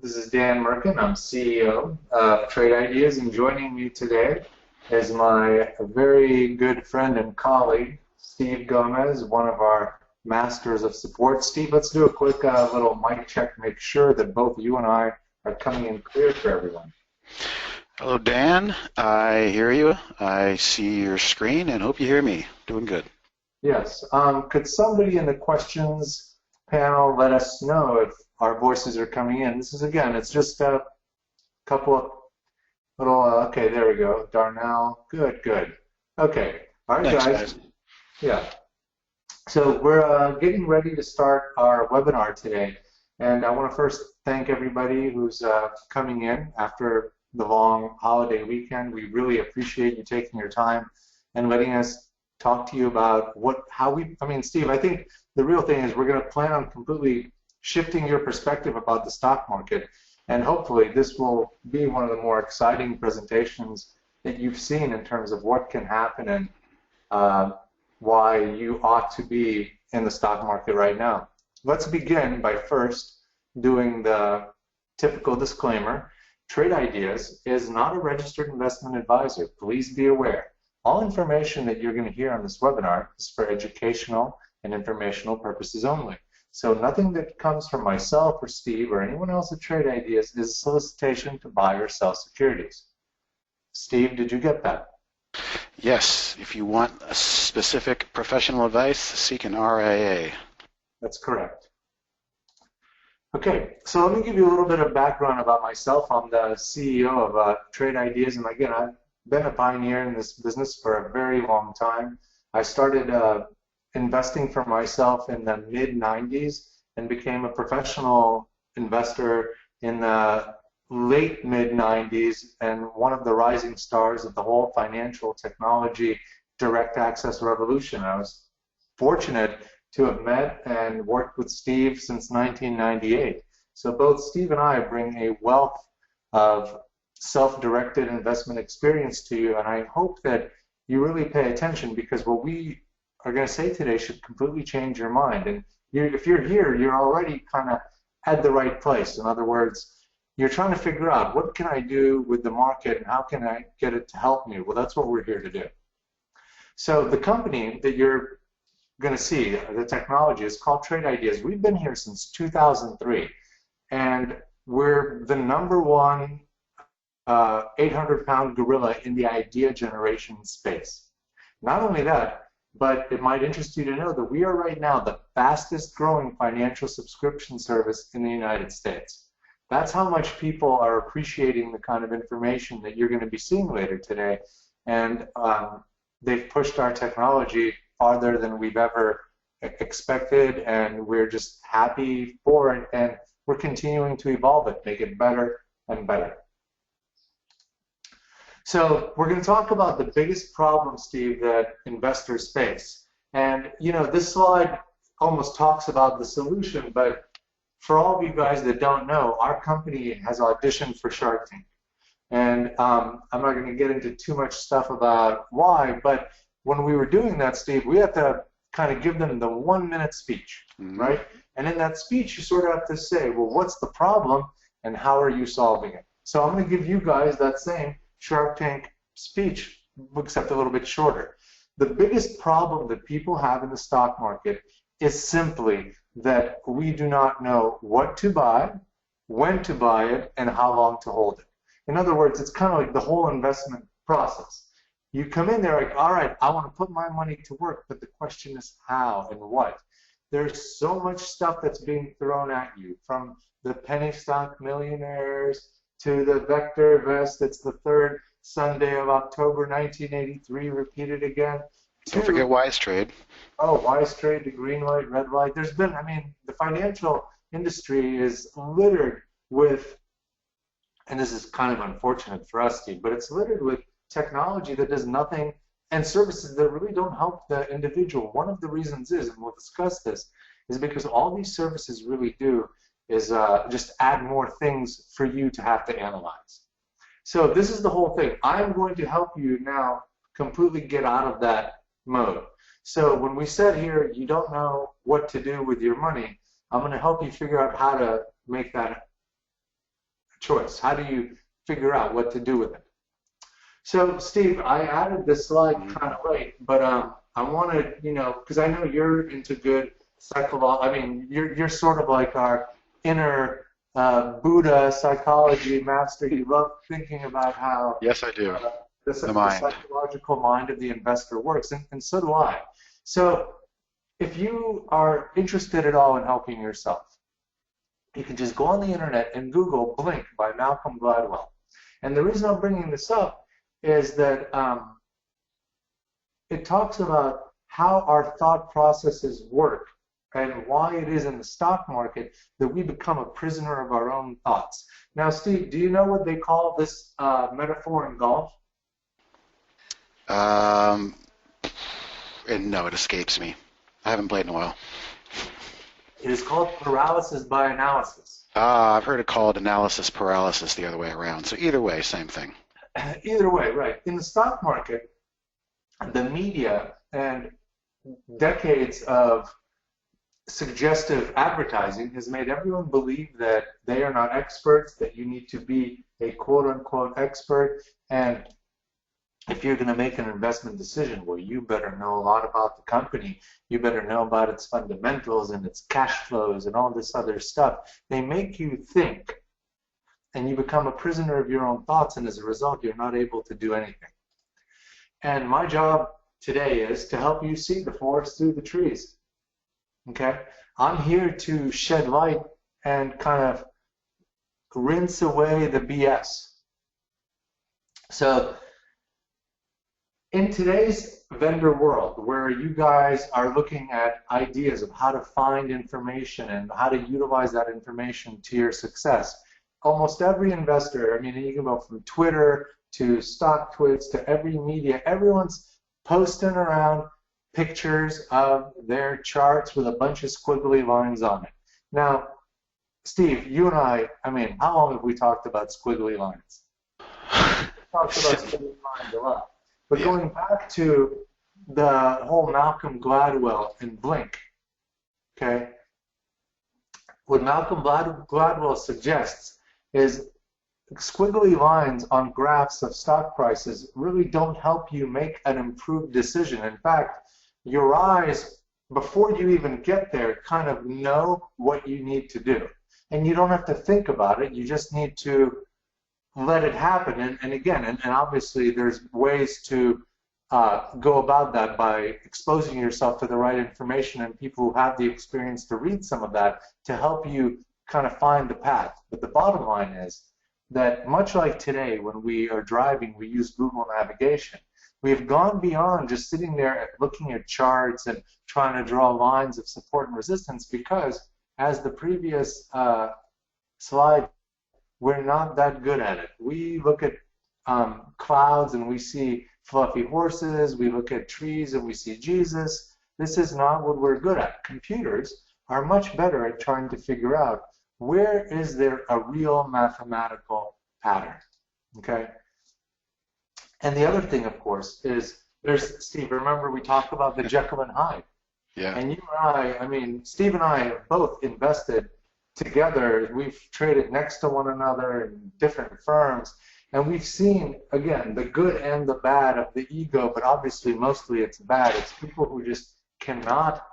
This is Dan Merkin. I'm CEO of Trade Ideas, and joining me today is my very good friend and colleague, Steve Gomez, one of our masters of support. Steve, let's do a quick little mic check to make sure that both you and I are coming in clear for everyone. Hello, Dan. I hear you. I see your screen and hope you hear me. Doing good. Yes. Could somebody in the questions panel let us know if our voices are coming in? This is, again, it's just a couple of little, okay, there we go. Darnell, good, good. Okay, all right, Thanks, guys. guys. Yeah. So we're getting ready to start our webinar today, and I want to first thank everybody who's coming in after the long holiday weekend. We really appreciate you taking your time and letting us talk to you about Steve, I think the real thing is we're going to plan on completely shifting your perspective about the stock market, and hopefully this will be one of the more exciting presentations that you've seen in terms of what can happen and why you ought to be in the stock market right now. Let's begin by first doing the typical disclaimer. Trade Ideas is not a registered investment advisor. Please be aware. All information that you're going to hear on this webinar is for educational and informational purposes only. So nothing that comes from myself or Steve or anyone else at Trade Ideas is a solicitation to buy or sell securities. Steve, did you get that? Yes, if you want a specific professional advice, seek an RIA. That's correct. Okay, so let me give you a little bit of background about myself. I'm the CEO of Trade Ideas, and again, I've been a pioneer in this business for a very long time. I started investing for myself in the mid-90s and became a professional investor in the late mid-90s and one of the rising stars of the whole financial technology direct access revolution. I was fortunate to have met and worked with Steve since 1998. So both Steve and I bring a wealth of self-directed investment experience to you, and I hope that you really pay attention, because what we are going to say today should completely change your mind. And if you're here, you're already kind of at the right place. In other words, you're trying to figure out, what can I do with the market and how can I get it to help me? Well, that's what we're here to do. So the company that you're going to see, the technology, is called Trade Ideas. We've been here since 2003, and we're the #1 800-pound gorilla in the idea generation space. Not only that, but it might interest you to know that we are right now the fastest growing financial subscription service in the United States. That's how much people are appreciating the kind of information that you're going to be seeing later today, and they've pushed our technology farther than we've ever expected, and we're just happy for it, and we're continuing to evolve it, make it better and better. So we're going to talk about the biggest problem, Steve, that investors face. And, you know, this slide almost talks about the solution, but for all of you guys that don't know, our company has auditioned for Shark Tank. And I'm not going to get into too much stuff about why, but when we were doing that, Steve, we had to kind of give them the 1-minute speech, right? And in that speech, you sort of have to say, well, what's the problem and how are you solving it? So I'm going to give you guys that same Shark Tank speech, except a little bit shorter. The biggest problem that people have in the stock market is simply that we do not know what to buy, when to buy it, and how long to hold it. In other words, it's kind of like the whole investment process. You come in there like, all right, I want to put my money to work, but the question is how and what. There's so much stuff that's being thrown at you, from the penny stock millionaires to the Vector Vest, it's the third Sunday of October 1983, repeated again. Don't forget Wise Trade. Oh, Wise Trade, the green light, red light. There's been, I mean, the financial industry is littered with, and this is kind of unfortunate for us, Steve, but it's littered with technology that does nothing, and services that really don't help the individual. One of the reasons is, and we'll discuss this, is because all these services really do is just add more things for you to have to analyze. So this is the whole thing. I'm going to help you now completely get out of that mode. So when we said here, you don't know what to do with your money, I'm going to help you figure out how to make that choice? How do you figure out what to do with it? So, Steve, I added this slide kind of late, but I want to, because I know you're into good psychology. I mean, you're sort of like our inner Buddha psychology master. You love thinking about how Yes, I do. The mind. psychological mind of the investor works, and so do I. So, if you are interested at all in helping yourself, you can just go on the internet and Google Blink by Malcolm Gladwell. And the reason I'm bringing this up is that it talks about how our thought processes work and why it is in the stock market that we become a prisoner of our own thoughts. Now, Steve, do you know what they call this metaphor in golf? No, it escapes me. I haven't played in a while. It is called paralysis by analysis. I've heard it called analysis paralysis the other way around. So either way, same thing. Either way, right. In the stock market, the media and decades of suggestive advertising has made everyone believe that they are not experts, that you need to be a quote-unquote expert, and if you're going to make an investment decision, well, you better know a lot about the company. You better know about its fundamentals and its cash flows and all this other stuff. They make you think, and you become a prisoner of your own thoughts, and as a result, you're not able to do anything. And my job today is to help you see the forest through the trees. Okay? I'm here to shed light and kind of rinse away the BS. So, in today's vendor world, where you guys are looking at ideas of how to find information and how to utilize that information to your success, almost every investor, I mean, you can go from Twitter to StockTwits to every media, everyone's posting around pictures of their charts with a bunch of squiggly lines on it. Now, Steve, you and I mean, how long have we talked about squiggly lines? We talked about squiggly lines a lot. But going back to the whole Malcolm Gladwell and Blink, okay, what Malcolm Gladwell suggests is squiggly lines on graphs of stock prices really don't help you make an improved decision. In fact, your eyes, before you even get there, kind of know what you need to do. And you don't have to think about it. You just need to let it happen. And again, and obviously there's ways to go about that by exposing yourself to the right information and people who have the experience to read some of that to help you kind of find the path. But the bottom line is that much like today when we are driving, we use Google navigation. We've gone beyond just sitting there looking at charts and trying to draw lines of support and resistance because, as the previous slide, we're not that good at it. We look at clouds and we see fluffy horses. We look at trees and we see Jesus. This is not what we're good at. Computers are much better at trying to figure out where is there a real mathematical pattern, okay? And the other thing, of course, is there's, Steve, remember we talked about the Jekyll and Hyde. Yeah. And you and I mean, Steve and I have both invested together. We've traded next to one another in different firms, and we've seen, again, the good and the bad of the ego, but obviously mostly it's bad. It's people who just cannot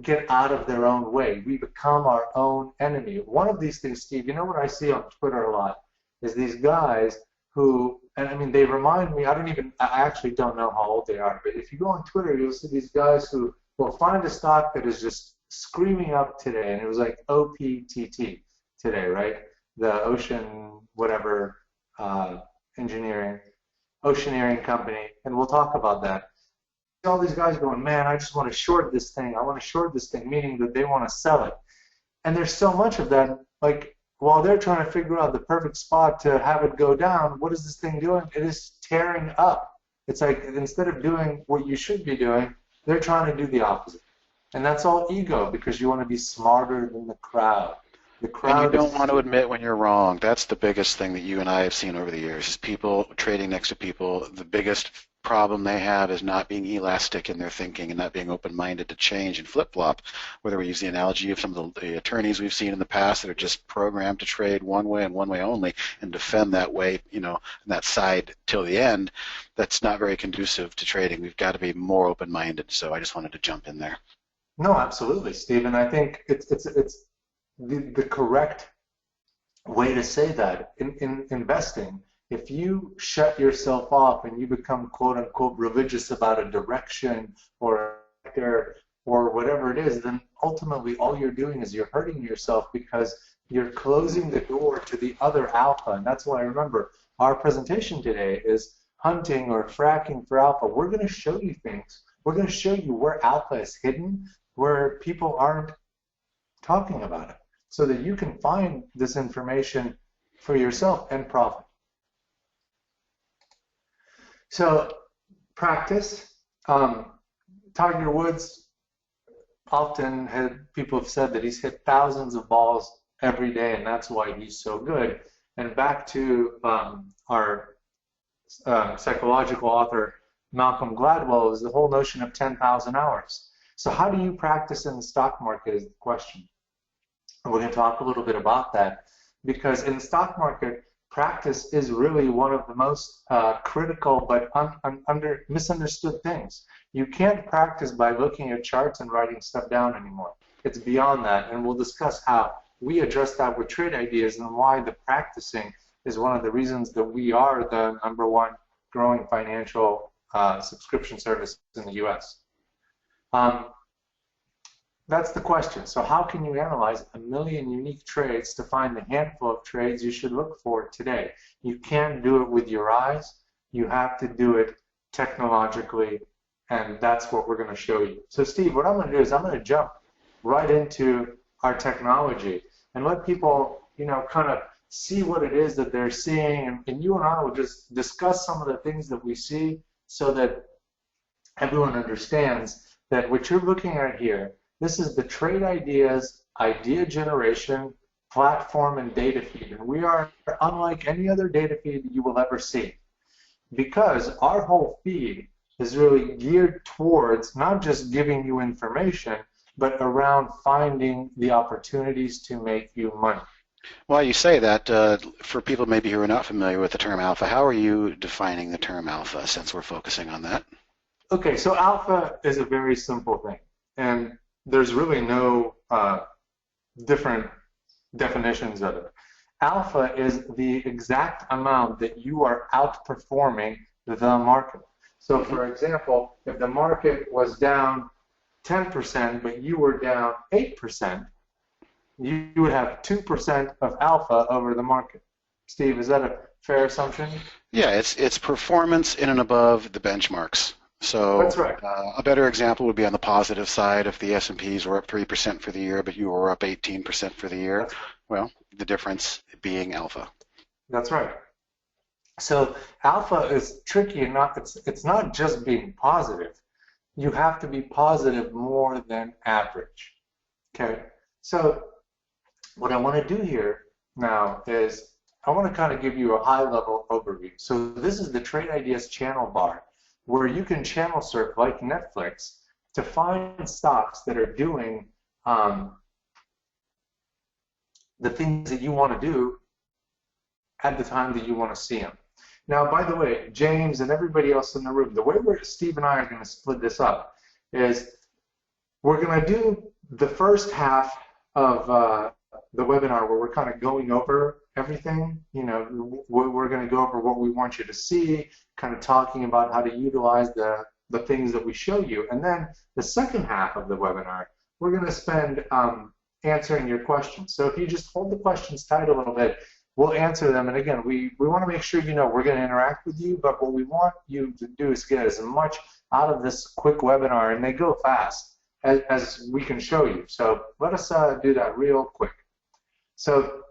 get out of their own way. We become our own enemy. One of these things, Steve, you know what I see on Twitter a lot, is these guys who, and I mean, they remind me, I actually don't know how old they are, but if you go on Twitter, you'll see these guys who will find a stock that is just screaming up today, and it was like OPTT today, right? The ocean, whatever, oceaneering company, and we'll talk about that. All these guys going, man, I just want to short this thing. I want to short this thing, meaning that they want to sell it. And there's so much of that, like, while they're trying to figure out the perfect spot to have it go down, what is this thing doing? It is tearing up. It's like, instead of doing what you should be doing, they're trying to do the opposite. And that's all ego, because you want to be smarter than the crowd. The crowd and you don't want to admit when you're wrong. That's the biggest thing that you and I have seen over the years, is people trading next to people. The biggest problem they have is not being elastic in their thinking and not being open-minded to change and flip-flop. Whether we use the analogy of some of the attorneys we've seen in the past that are just programmed to trade one way and one way only and defend that way, that side till the end, that's not very conducive to trading. We've got to be more open-minded. So I just wanted to jump in there. No, absolutely, Steve. And I think it's the correct way to say that. In investing, if you shut yourself off and you become quote unquote religious about a direction or whatever it is, then ultimately all you're doing is you're hurting yourself because you're closing the door to the other alpha. And that's why I remember our presentation today is hunting or fracking for alpha. We're going to show you things. We're going to show you where alpha is hidden, where people aren't talking about it, so that you can find this information for yourself and profit. So practice. Tiger Woods often people have said that he's hit thousands of balls every day, and that's why he's so good. And back to our psychological author Malcolm Gladwell, is the whole notion of 10,000 hours. So how do you practice in the stock market is the question. And we're going to talk a little bit about that, because in the stock market, practice is really one of the most critical but misunderstood things. You can't practice by looking at charts and writing stuff down anymore. It's beyond that, and we'll discuss how we address that with trade ideas and why the practicing is one of the reasons that we are the #1 growing financial subscription service in the U.S. That's the question. So how can you analyze 1 million unique trades to find the handful of trades you should look for today? You can't do it with your eyes. You have to do it technologically, and that's what we're going to show you. So Steve, what I'm going to do is I'm going to jump right into our technology and let people, kind of see what it is that they're seeing, and you and I will just discuss some of the things that we see so that everyone understands that what you're looking at here, this is the Trade Ideas idea generation platform and data feed. And we are unlike any other data feed that you will ever see, because our whole feed is really geared towards not just giving you information, but around finding the opportunities to make you money. Well, you say that, for people maybe who are not familiar with the term alpha, how are you defining the term alpha, since we're focusing on that? Okay, so alpha is a very simple thing, and there's really no different definitions of it. Alpha is the exact amount that you are outperforming the market. So for example, if the market was down 10%, but you were down 8%, you would have 2% of alpha over the market. Steve, is that a fair assumption? Yeah, it's performance in and above the benchmarks. So that's right. A better example would be on the positive side. If the S&Ps were up 3% for the year, but you were up 18% for the year, right. Well, the difference being alpha. That's right. So alpha is tricky, and it's not just being positive. You have to be positive more than average. Okay. So what I want to do here now is I want to kind of give you a high-level overview. So this is the Trade Ideas channel bar, where you can channel surf like Netflix to find stocks that are doing the things that you want to do at the time that you want to see them. Now, by the way, James and everybody else in the room, the way Steve and I are going to split this up is we're going to do the first half of the webinar where we're kind of going over everything. We're going to go over what we want you to see, kind of talking about how to utilize the things that we show you. And then the second half of the webinar, we're going to spend answering your questions. So if you just hold the questions tight a little bit, we'll answer them. And again, we want to make sure we're going to interact with you, but what we want you to do is get as much out of this quick webinar, and they go fast, as we can show you. So let us do that real quick. So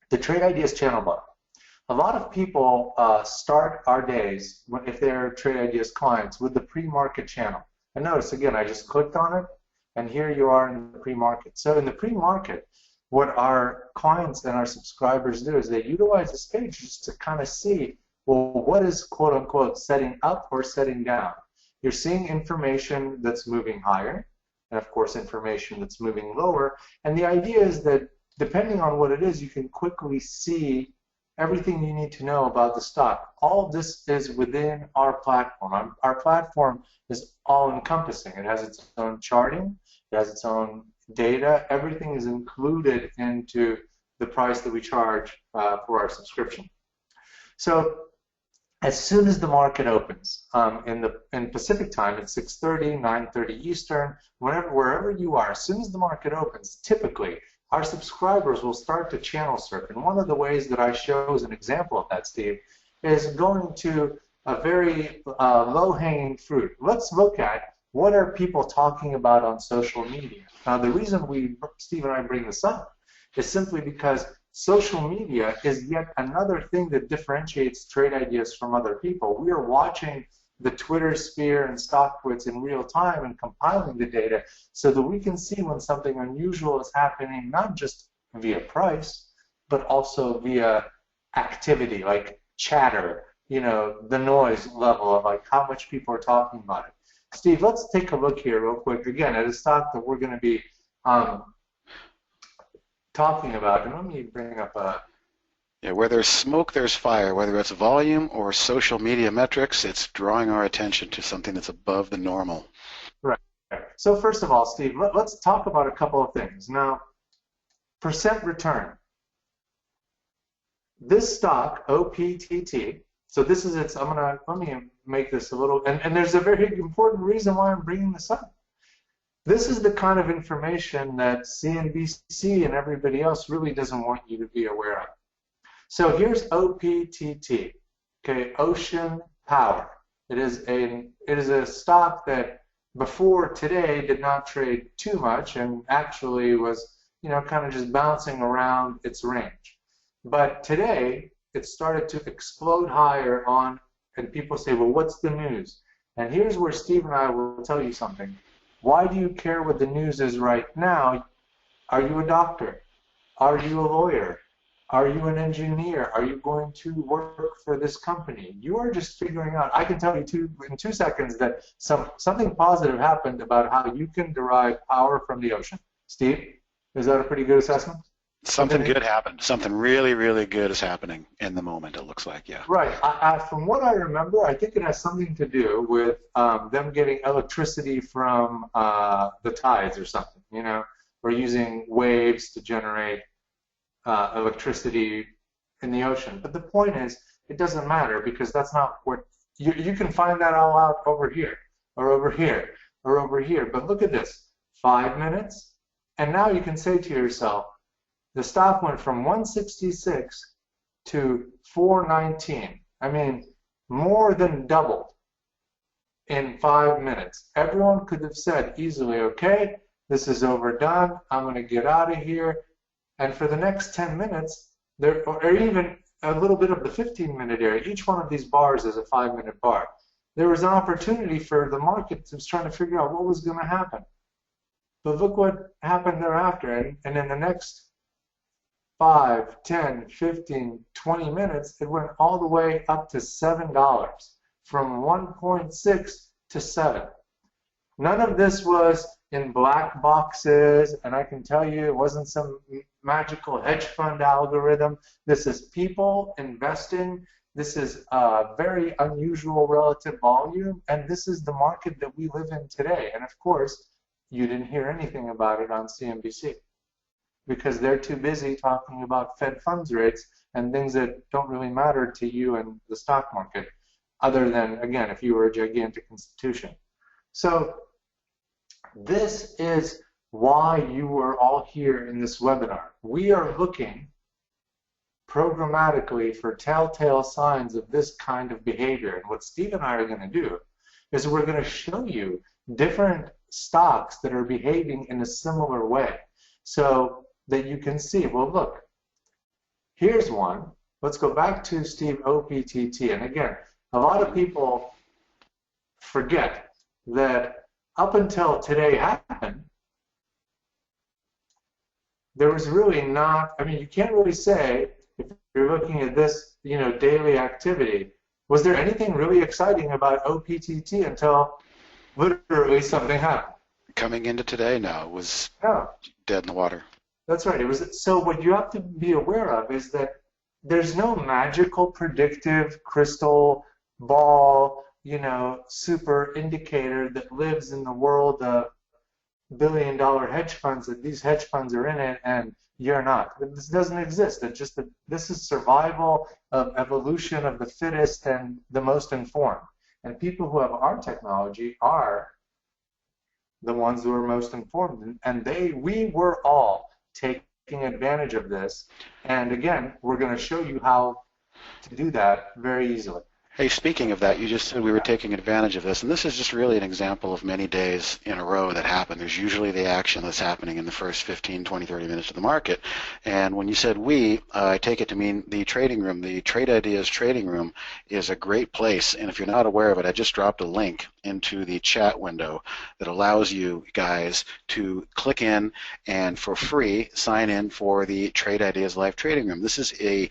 the Trade Ideas channel bar. A lot of people start our days, if they're Trade Ideas clients, with the pre-market channel. And notice, again, I just clicked on it, and here you are in the pre-market. So in the pre-market, what our clients and our subscribers do is they utilize this page just to kind of see Well, what is quote unquote setting up or setting down? You're seeing information that's moving higher, and of course information that's moving lower. And the idea is that depending on what it is, you can quickly see everything you need to know about the stock. All of this is within our platform. Our platform is all-encompassing. It has its own charting, it has its own data. Everything is included into the price that we charge for our subscription. So as soon as the market opens, in Pacific time, it's 6:30, 9:30 Eastern, wherever you are, as soon as the market opens, typically our subscribers will start to channel surf. And one of the ways that I show as an example of that, Steve, is going to a very low-hanging fruit. Let's look at what are people talking about on social media. Now, the reason Steve and I bring this up is simply because social media is yet another thing that differentiates trade ideas from other people. We are watching the Twitter sphere and StockTwits in real time and compiling the data so that we can see when something unusual is happening, not just via price, but also via activity, like chatter, the noise level of like how much people are talking about it. Steve, let's take a look here real quick, again, at a stock that we're going to be talking about. And let me bring up a... Yeah, where there's smoke, there's fire. Whether it's volume or social media metrics, it's drawing our attention to something that's above the normal. Right. So first of all, Steve, let's talk about a couple of things. Now, percent return. This stock, OPTT, so this is its, let me make this a little, and there's a very important reason why I'm bringing this up. This is the kind of information that CNBC and everybody else really doesn't want you to be aware of. So here's OPTT, okay, Ocean Power. It is a stock that before today did not trade too much and actually was, kind of just bouncing around its range. But today it started to explode higher and people say, well, what's the news? And here's where Steve and I will tell you something. Why do you care what the news is right now? Are you a doctor? Are you a lawyer? Are you an engineer? Are you going to work for this company? You are just figuring out. I can tell you in 2 seconds that something positive happened about how you can derive power from the ocean. Steve, is that a pretty good assessment? Something good happened. Something really, really good is happening in the moment, it looks like, yeah. Right. From what I remember, I think it has something to do with them getting electricity from the tides or something, or using waves to generate electricity in the ocean. But the point is, it doesn't matter because that's not what you can find that all out over here, or over here, or over here. But look at this, 5 minutes, and now you can say to yourself, the stock went from 166 to 419. I mean, more than doubled in 5 minutes. Everyone could have said easily, okay, this is overdone, I'm going to get out of here. And for the next 10 minutes, or even a little bit of the 15-minute area, each one of these bars is a 5-minute bar. There was an opportunity for the market to trying to figure out what was going to happen. But look what happened thereafter. And in the next 5, 10, 15, 20 minutes, it went all the way up to $7, from 1.6 to 7. None of this was in black boxes, and I can tell you it wasn't some magical hedge fund algorithm. This is people investing. This is a very unusual relative volume, and this is the market that we live in today. And of course, you didn't hear anything about it on CNBC because they're too busy talking about Fed funds rates and things that don't really matter to you and the stock market, other than, again, if you were a gigantic institution. So this is why you are all here in this webinar. We are looking programmatically for telltale signs of this kind of behavior. And what Steve and I are going to do is we're going to show you different stocks that are behaving in a similar way so that you can see, well, look, here's one. Let's go back to Steve OPTT. And again, a lot of people forget that up until today happened, there was really not, I mean, you can't really say, if you're you're looking at this, daily activity. Was there anything really exciting about OPTT until literally something happened? Coming into today, no, it was No. dead in the water. That's right. It was. So what you have to be aware of is that there's no magical predictive crystal ball, super indicator that lives in the world of billion-dollar hedge funds, that these hedge funds are in it and you're not. This doesn't exist. It's just that this is survival of evolution of the fittest and the most informed. And people who have our technology are the ones who are most informed. And we were all taking advantage of this. And again, we're going to show you how to do that very easily. Hey, speaking of that, you just said we were taking advantage of this, and this is just really an example of many days in a row that happen. There's usually the action that's happening in the first 15, 20, 30 minutes of the market. And when you said we, I take it to mean the trading room. The Trade Ideas trading room is a great place, and if you're not aware of it, I just dropped a link into the chat window that allows you guys to click in and for free sign in for the Trade Ideas live trading room. This is a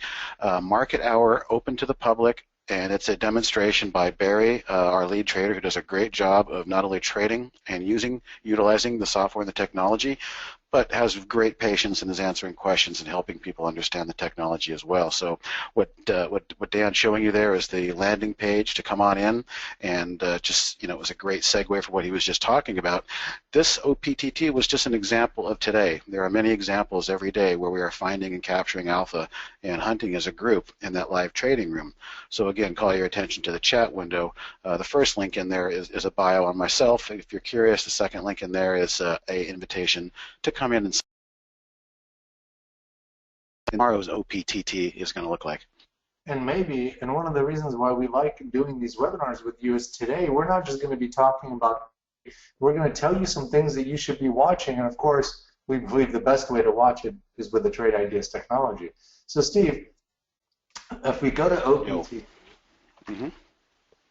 market hour open to the public, and it's a demonstration by Barry, our lead trader, who does a great job of not only trading and utilizing the software and the technology, but has great patience and is answering questions and helping people understand the technology as well. So what Dan's showing you there is the landing page to come on in, and it was a great segue for what he was just talking about. This OPTT was just an example of today. There are many examples every day where we are finding and capturing alpha and hunting as a group in that live trading room. So again, call your attention to the chat window. The first link in there is a bio on myself. If you're curious, the second link in there is a invitation to come in and see what tomorrow's OPTT is going to look like. And one of the reasons why we like doing these webinars with you is today we're not just going to be talking about, we're going to tell you some things that you should be watching, and of course we believe the best way to watch it is with the Trade Ideas technology. So Steve, if we go to OPTT,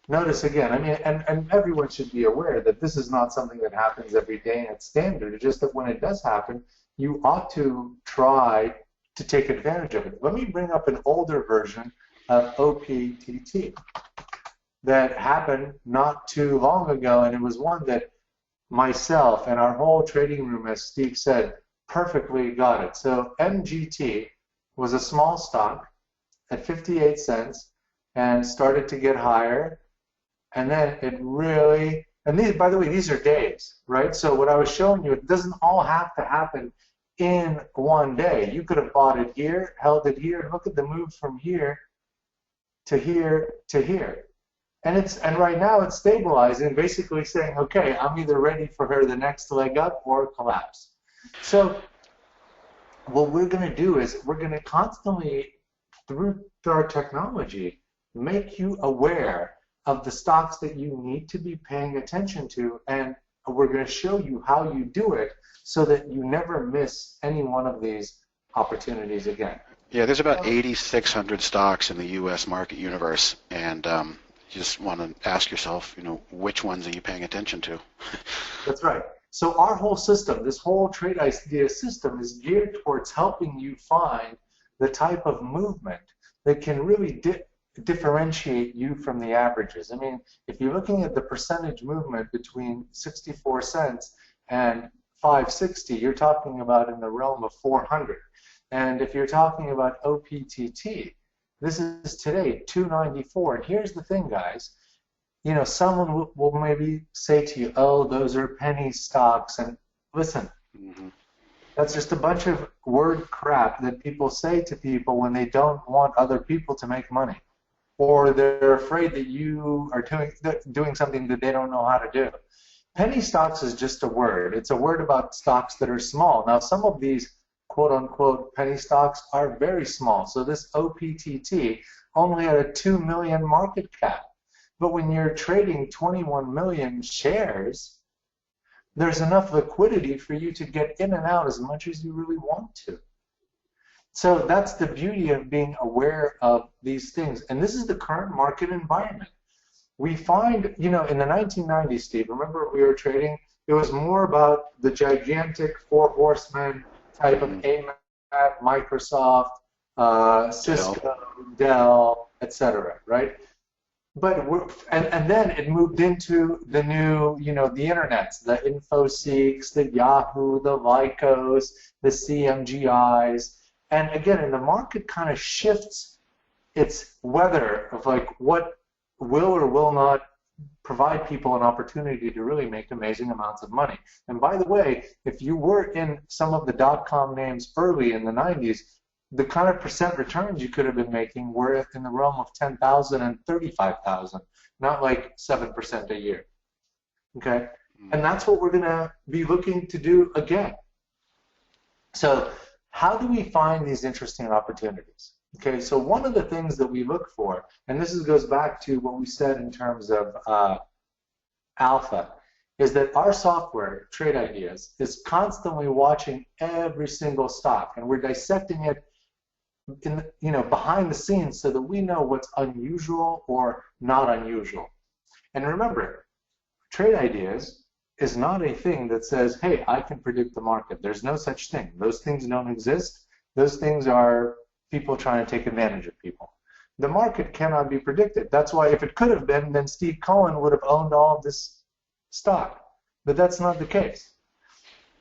notice again, and everyone should be aware that this is not something that happens every day and it's standard. It's just that when it does happen, you ought to try to take advantage of it. Let me bring up an older version of OPTT that happened not too long ago, and it was one that myself and our whole trading room, as Steve said, perfectly got it. So MGT was a small stock at 58 cents and started to get higher. And then it really, and these, by the way, these are days, right? So what I was showing you, it doesn't all have to happen in one day. You could have bought it here, held it here, look at the move from here to here to here. And right now it's stabilizing, basically saying, okay, I'm either ready for her the next leg up or collapse. So what we're going to do is we're going to constantly, through our technology, make you aware of the stocks that you need to be paying attention to, and we're going to show you how you do it so that you never miss any one of these opportunities again. Yeah, there's about 8,600 stocks in the U.S. market universe, and you just want to ask yourself, which ones are you paying attention to? That's right. So our whole system, this whole Trade Ideas system, is geared towards helping you find the type of movement that can really differentiate you from the averages. If you're looking at the percentage movement between 64 cents and 560, you're talking about in the realm of 400. And if you're talking about OPTT, this is today 294. And here's the thing, guys. Someone will maybe say to you, oh, those are penny stocks. And listen, that's just a bunch of word crap that people say to people when they don't want other people to make money, or they're afraid that you are doing something that they don't know how to do. Penny stocks is just a word. It's a word about stocks that are small. Now, some of these quote-unquote penny stocks are very small. So this OPTT only had a 2 million market cap. But when you're trading 21 million shares, there's enough liquidity for you to get in and out as much as you really want to. So that's the beauty of being aware of these things. And this is the current market environment. We find, in the 1990s, Steve, remember we were trading, it was more about the gigantic four horsemen type of AMAT, Microsoft, Cisco, Dell, etc. Right? But and then it moved into the new, the internets, the InfoSeeks, the Yahoo, the Lycos, the CMGIs, and again, and the market kind of shifts its weather of like what will or will not provide people an opportunity to really make amazing amounts of money. And by the way, if you were in some of the dot-com names early in the 90s, the kind of percent returns you could have been making were in the realm of 10,000 and 35,000, not like 7% a year. Okay? And that's what we're going to be looking to do again. So how do we find these interesting opportunities? Okay, so one of the things that we look for, and this goes back to what we said in terms of alpha, is that our software, Trade Ideas, is constantly watching every single stock, and we're dissecting it behind the scenes so that we know what's unusual or not unusual. And remember, Trade Ideas is not a thing that says, hey, I can predict the market. There's no such thing. Those things don't exist. Those things are people trying to take advantage of people. The market cannot be predicted. That's why if it could have been, then Steve Cohen would have owned all of this stock. But that's not the case.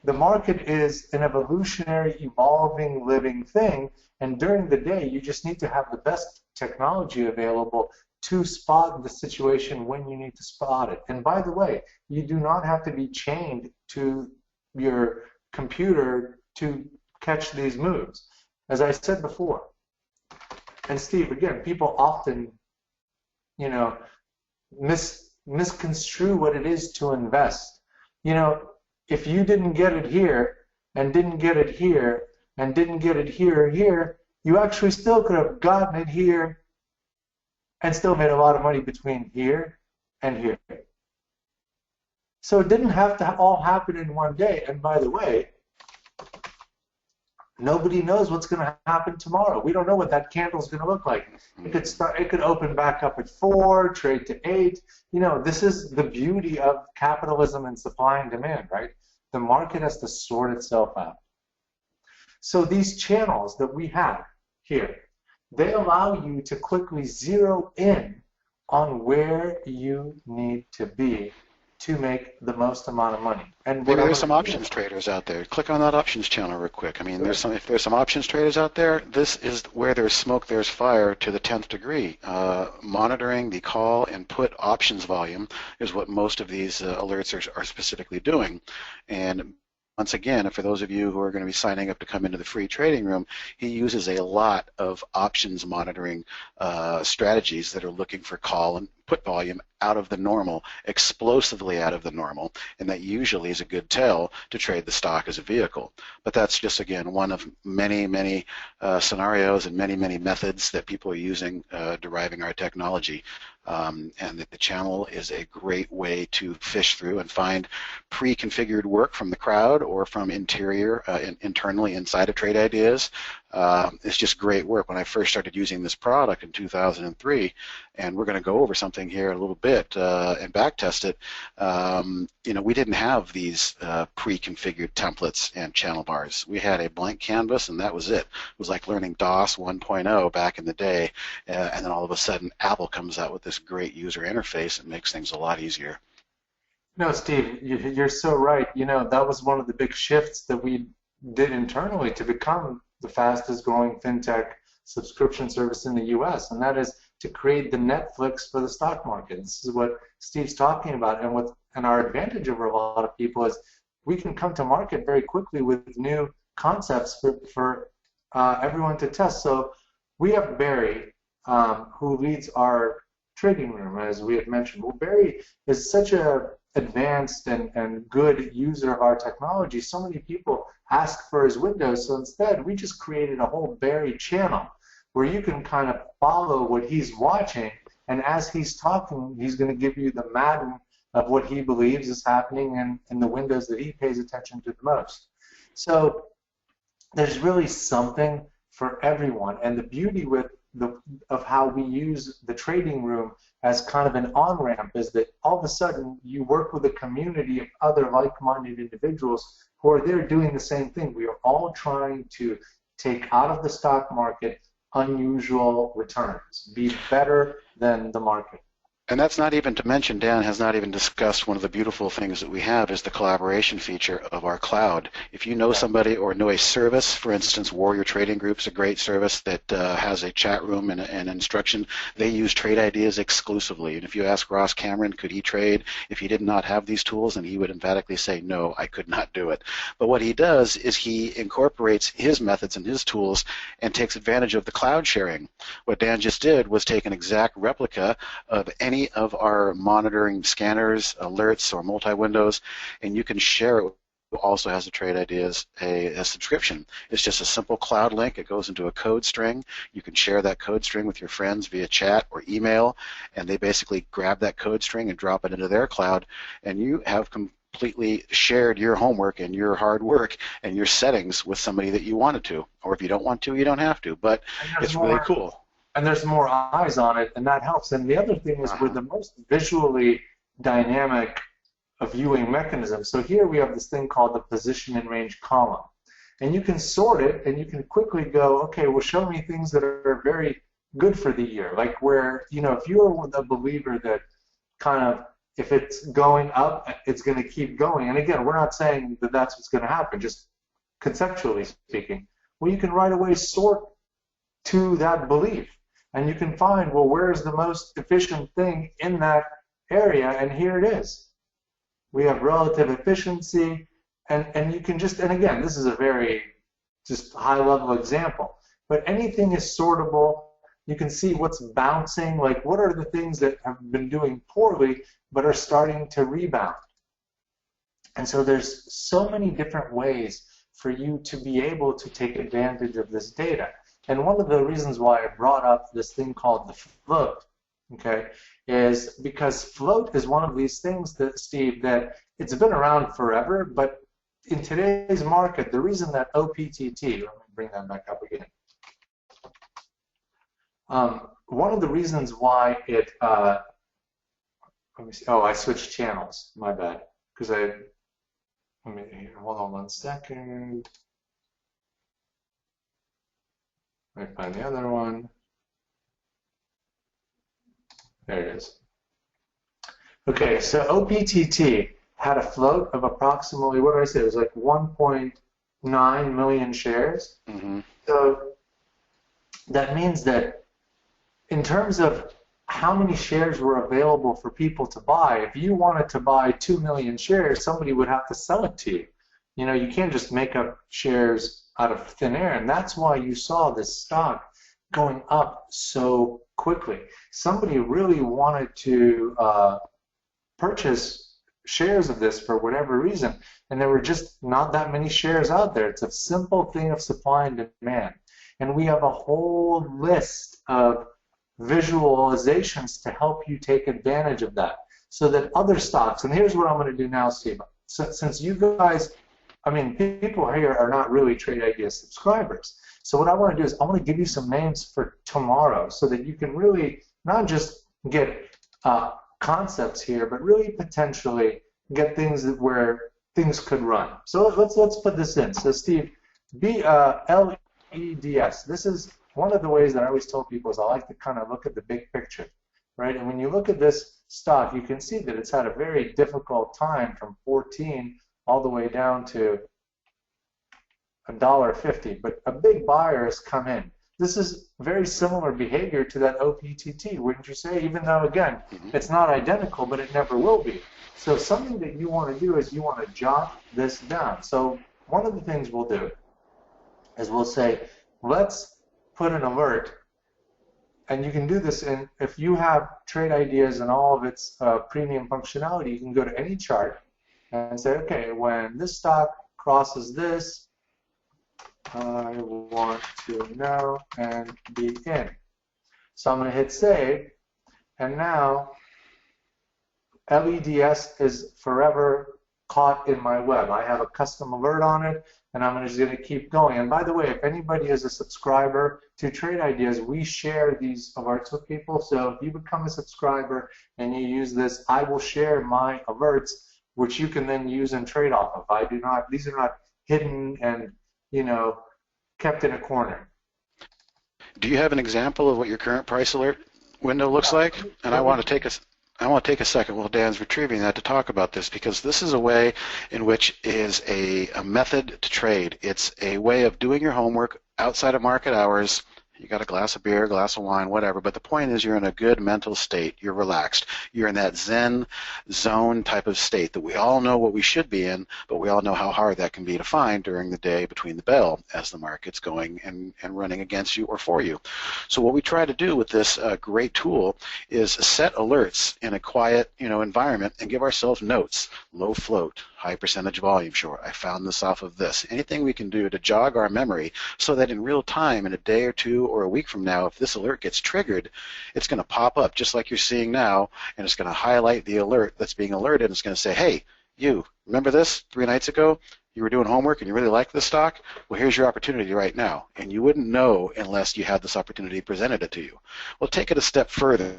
The market is an evolutionary, evolving, living thing, and during the day, you just need to have the best technology available to spot the situation when you need to spot it. And by the way, you do not have to be chained to your computer to catch these moves. As I said before, and Steve, again, people often, misconstrue what it is to invest. If you didn't get it here, and didn't get it here, and didn't get it here or here, you actually still could have gotten it here and still made a lot of money between here and here. So it didn't have to all happen in one day. And by the way, nobody knows what's going to happen tomorrow. We don't know what that candle is going to look like. It could open back up at 4, trade to 8. This is the beauty of capitalism and supply and demand, right? The market has to sort itself out. So these channels that we have here, they allow you to quickly zero in on where you need to be to make the most amount of money. And maybe there's some options traders out there. Click on that options channel real quick. I mean, if there's some options traders out there, this is where there's smoke, there's fire to the 10th degree. Monitoring the call and put options volume is what most of these alerts are specifically doing. And once again, for those of you who are going to be signing up to come into the free trading room, he uses a lot of options monitoring strategies that are looking for call and put volume out of the normal, explosively out of the normal, and that usually is a good tell to trade the stock as a vehicle. But that's just, again, one of many, many scenarios and many, many methods that people are using deriving our technology. And that the channel is a great way to fish through and find pre-configured work from the crowd or from internally inside of Trade Ideas. It's just great work. When I first started using this product in 2003, and we're going to go over something here in a little bit and back test it, we didn't have these pre-configured templates and channel bars. We had a blank canvas, and that was it. It was like learning DOS 1.0 back in the day, and then all of a sudden Apple comes out with this great user interface and makes things a lot easier. No, Steve, you're so right. That was one of the big shifts that we did internally to become the fastest growing fintech subscription service in the US, and that is to create the Netflix for the stock market. This is what Steve's talking about, and our advantage over a lot of people is we can come to market very quickly with new concepts for everyone to test. So we have Barry, who leads our trading room, as we had mentioned. Well, Barry is such a advanced and good user of our technology. So many people ask for his windows, so instead we just created a whole Barry channel where you can kind of follow what he's watching, and as he's talking, he's going to give you the Madden of what he believes is happening in the windows that he pays attention to the most. So there's really something for everyone, and the beauty of how we use the trading room as kind of an on-ramp is that all of a sudden you work with a community of other like-minded individuals who are there doing the same thing. We are all trying to take out of the stock market unusual returns. Be better than the market. And that's not even to mention, Dan has not even discussed one of the beautiful things that we have is the collaboration feature of our cloud. If you know somebody or know a service, for instance, Warrior Trading Group's a great service that has a chat room and instruction. They use trade ideas exclusively. And if you ask Ross Cameron, could he trade if he did not have these tools? And he would emphatically say, no, I could not do it. But what he does is he incorporates his methods and his tools and takes advantage of the cloud sharing. What Dan just did was take an exact replica of any of our monitoring scanners, alerts, or multi-windows, and you can share it. Also has the Trade Ideas a subscription. It's just a simple cloud link. It goes into a code string. You can share that code string with your friends via chat or email, and they basically grab that code string and drop it into their cloud, and you have completely shared your homework and your hard work and your settings with somebody that you wanted to. Or if you don't want to, you don't have to, but it's really cool. And there's more eyes on it, and that helps. And the other thing is we're the most visually dynamic viewing mechanism. So here we have this thing called the position and range column. And you can sort it, and you can quickly go, okay, well, show me things that are very good for the year. Like where, you know, if you're a believer that kind of, if it's going up, it's going to keep going. And again, we're not saying that that's what's going to happen, just conceptually speaking. Well, you can right away sort to that belief. And you can find, well, where's the most efficient thing in that area, and here it is. We have relative efficiency, and you can just, and again, this is a very just high-level example, but anything is sortable. You can see what's bouncing, like what are the things that have been doing poorly but are starting to rebound. And so there's so many different ways for you to be able to take advantage of this data. And one of the reasons why I brought up this thing called the float, okay, is because float is one of these things that, Steve, that it's been around forever, but in today's market, the reason that OPTT, let me bring that back up again. One of the reasons why it, let me see, oh, I switched channels, my bad, because let me, hold on 1 second. Let me find the other one. There it is. Okay, so OPTT had a float of approximately, what did I say? It was like 1.9 million shares. Mm-hmm. So that means that in terms of how many shares were available for people to buy, if you wanted to buy 2 million shares, somebody would have to sell it to you. You know, you can't just make up shares out of thin air, and that's why you saw this stock going up so quickly. Somebody really wanted to purchase shares of this for whatever reason, and there were just not that many shares out there. It's a simple thing of supply and demand, and we have a whole list of visualizations to help you take advantage of that, so that other stocks, and here's what I'm going to do now, Steve. So, since you guys, I mean, people here are not really Trade Ideas subscribers. So what I want to do is I want to give you some names for tomorrow so that you can really not just get concepts here, but really potentially get things where things could run. So let's put this in. So Steve, LEDS. This is one of the ways that I always tell people is I like to kind of look at the big picture, right? And when you look at this stock, you can see that it's had a very difficult time from 14 all the way down to $1.50, but a big buyer has come in. This is very similar behavior to that OPTT, wouldn't you say? Even though, again, it's not identical, but it never will be. So something that you want to do is you want to jot this down. So one of the things we'll do is we'll say, let's put an alert, and you can do this in, if you have Trade Ideas and all of its premium functionality, you can go to any chart and say, okay, when this stock crosses this, I want to know and be in. So I'm going to hit save, and now LEDS is forever caught in my web. I have a custom alert on it, and I'm just going to keep going. And by the way, if anybody is a subscriber to Trade Ideas, we share these alerts with people. So if you become a subscriber and you use this, I will share my alerts, which you can then use and trade off of. I do not; these are not hidden and, you know, kept in a corner. Do you have an example of what your current price alert window looks like? And I want to take a second while Dan's retrieving that to talk about this, because this is a way in which is a method to trade. It's a way of doing your homework outside of market hours. You got a glass of beer, a glass of wine, whatever, but the point is you're in a good mental state. You're relaxed. You're in that Zen zone type of state that we all know what we should be in, but we all know how hard that can be to find during the day between the bell as the market's going and running against you or for you. So what we try to do with this great tool is set alerts in a quiet, environment and give ourselves notes. Low float, high percentage volume short. I found this off of this. Anything we can do to jog our memory so that in real time, in a day or two or a week from now, if this alert gets triggered, it's going to pop up just like you're seeing now, and it's going to highlight the alert that's being alerted, and it's going to say, hey, you, remember this 3 nights ago? You were doing homework and you really like this stock? Well, here's your opportunity right now. And you wouldn't know unless you had this opportunity presented it to you. Well, take it a step further.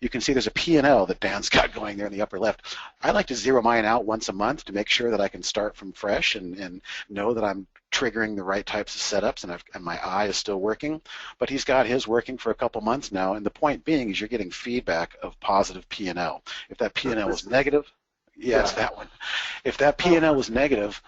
You can see there's a P&L that Dan's got going there in the upper left. I like to zero mine out once a month to make sure that I can start from fresh and know that I'm triggering the right types of setups and my eye is still working. But he's got his working for a couple months now, and the point being is you're getting feedback of positive P&L. If that P&L was negative, it's that one. If that P&L was negative,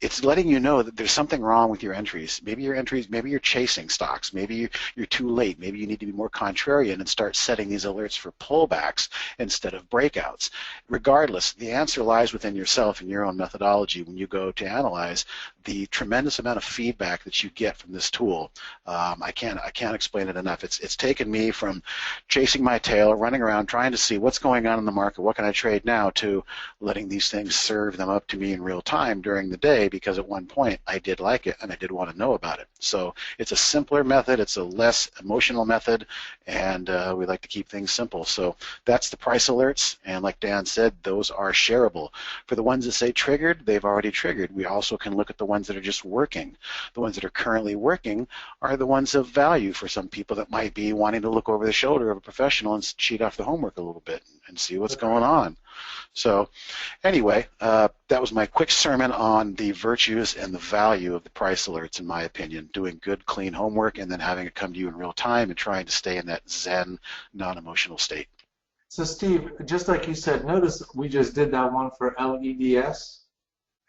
it's letting you know that there's something wrong with your entries. Maybe you're chasing stocks. Maybe you're too late. Maybe you need to be more contrarian and start setting these alerts for pullbacks instead of breakouts. Regardless, the answer lies within yourself and your own methodology when you go to analyze the tremendous amount of feedback that you get from this tool. I can't explain it enough. It's taken me from chasing my tail, running around trying to see what's going on in the market, what can I trade now, to letting these things serve them up to me in real time during the day, because at one point I did like it and I did want to know about it. So it's a simpler method, it's a less emotional method, and we like to keep things simple. So that's the price alerts, and like Dan said, those are shareable. For the ones that say triggered, they've already triggered. We also can look at the ones that are just working. The ones that are currently working are the ones of value for some people that might be wanting to look over the shoulder of a professional and cheat off the homework a little bit and see what's going on. So anyway, that was my quick sermon on the virtues and the value of the price alerts, in my opinion. Doing good, clean homework and then having it come to you in real time and trying to stay in that Zen, non-emotional state. So Steve, just like you said, notice we just did that one for LEDS,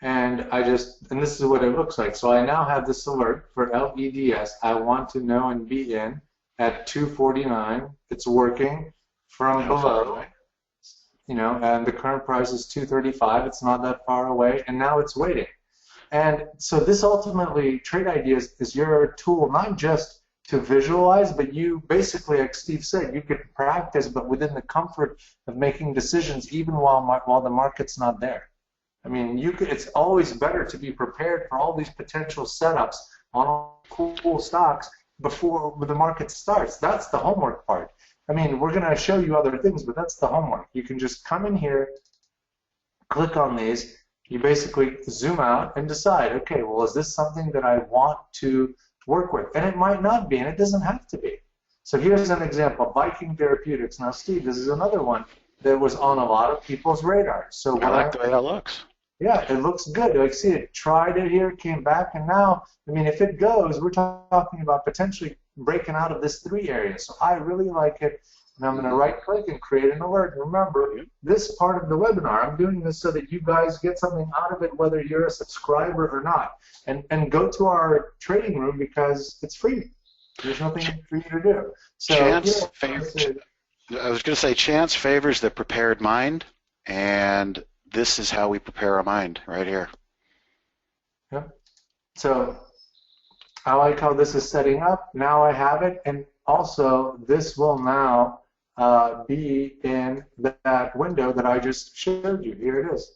and this is what it looks like. So I now have this alert for LEDS. I want to know and be in at 249. It's working from below. And the current price is 235. It's not that far away, and now it's waiting. And so this ultimately, Trade Ideas is your tool, not just to visualize, but you basically, like Steve said, you could practice, but within the comfort of making decisions, even while the market's not there. I mean, it's always better to be prepared for all these potential setups on cool stocks before the market starts. That's the homework part. I mean, we're going to show you other things, but that's the homework. You can just come in here, click on these, you basically zoom out and decide, okay, well, is this something that I want to work with? And it might not be, and it doesn't have to be. So here's an example, Viking Therapeutics. Now, Steve, this is another one that was on a lot of people's radars. So I like the way that looks. Yeah, it looks good. Like, see, it tried it here, came back, and now, I mean, if it goes, we're talking about potentially breaking out of this 3 area. So I really like it, and I'm going to right-click and create an alert. Remember, this part of the webinar, I'm doing this so that you guys get something out of it, whether you're a subscriber or not. And go to our trading room because it's free. There's nothing for you to do. So, I was going to say, chance favors the prepared mind, and this is how we prepare our mind right here. Yeah. So I like how this is setting up. Now I have it, and also this will now be in that window that I just showed you. Here it is.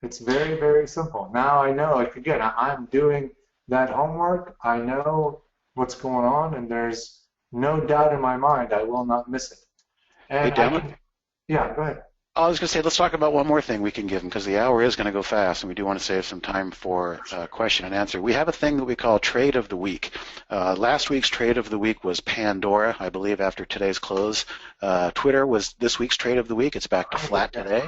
It's very, very simple. Now I know, like, again, I'm doing that homework. I know what's going on, and there's no doubt in my mind I will not miss it. And hey, yeah, go ahead. I was going to say, let's talk about one more thing we can give them, because the hour is going to go fast, and we do want to save some time for question and answer. We have a thing that we call Trade of the Week. Last week's Trade of the Week was Pandora, I believe, after today's close. Twitter was this week's Trade of the Week. It's back to flat today.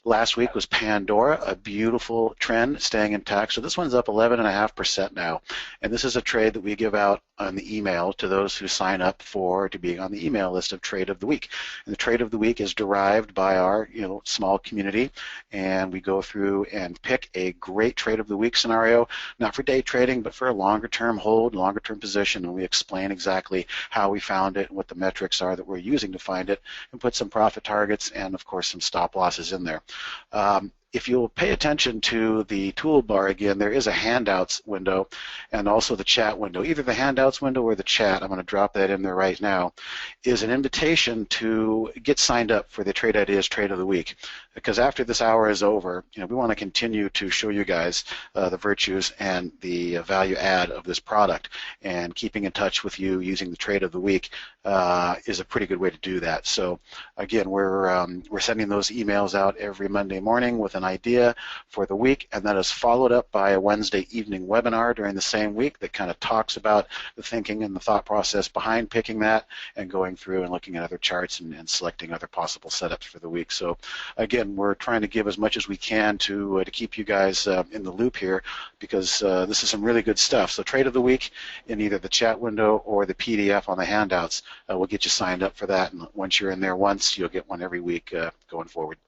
Last week was Pandora, a beautiful trend staying intact. So this one's up 11.5% now. And this is a trade that we give out on the email to those who sign up to being on the email list of Trade of the Week. And the Trade of the Week is derived by our small community, and we go through and pick a great Trade of the Week scenario, not for day trading, but for a longer term hold, longer term position, and we explain exactly how we found it and what the metrics are that we're using to find it, and put some profit targets and of course some stop losses in there. If you'll pay attention to the toolbar again, there is a handouts window and also the chat window. Either the handouts window or the chat, I'm going to drop that in there right now, is an invitation to get signed up for the Trade Ideas Trade of the Week. Because after this hour is over, we want to continue to show you guys the virtues and the value add of this product. And keeping in touch with you using the Trade of the Week is a pretty good way to do that. So again, we're sending those emails out every Monday morning with an idea for the week, and that is followed up by a Wednesday evening webinar during the same week that kind of talks about the thinking and the thought process behind picking that and going through and looking at other charts and selecting other possible setups for the week. So again, we're trying to give as much as we can to keep you guys in the loop here, because this is some really good stuff. So Trade of the Week in either the chat window or the PDF on the handouts will get you signed up for that, and once you're in there once, you'll get one every week going forward.